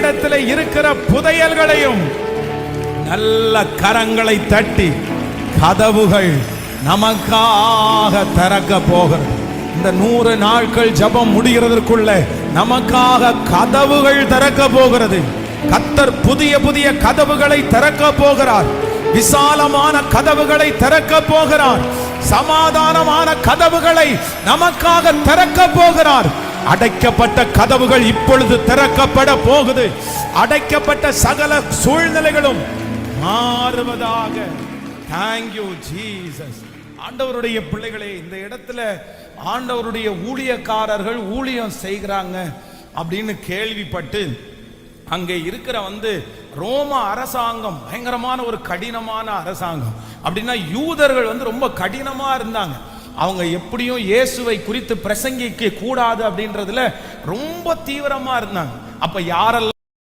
நம்மிடத்தில் இருக்கிற புதையல்களையும் நல்ல கரங்களை தட்டி கதவுகள் நமக்காக திறக்க போகிறது. இந்த 100 நாட்கள் ஜெபம் முடிகிறதற்குள்ள நமக்காக கதவுகள் திறக்க போகிறது. கர்த்தர் புதிய புதிய கதவுகளை திறக்க போகிறார். விசாலமான கதவுகளை திறக்க போகிறார். சமாதானமான கதவுகளை நமக்காக திறக்க போகிறார். அடைக்கப்பட்ட கதவுகள் இப்பொழுது திறக்கப்பட போகுது. அடைக்கப்பட்ட சகல சூழ்நிலைகளும் மாறுவதாக. Thank you Jesus. ஆண்டவருடைய பிள்ளைகளே, இந்த இடத்துல ஆண்டவருடைய ஊழியக்காரர்கள் ஊழியம் செய்கிறாங்க அப்படின்னு கேள்விப்பட்டு அங்கே இருக்கிற ரோம அரசாங்கம் பயங்கரமான ஒரு கடினமான அரசாங்கம். அப்படின்னா யூதர்கள் ரொம்ப கடினமா இருந்தாங்க. அவங்க எப்படியும் இயேசுவை குறித்து பிரசங்கிக்க கூடாது அப்படின்றதுல ரொம்ப தீவிரமா இருந்தாங்க. அப்ப யாரெல்லாம்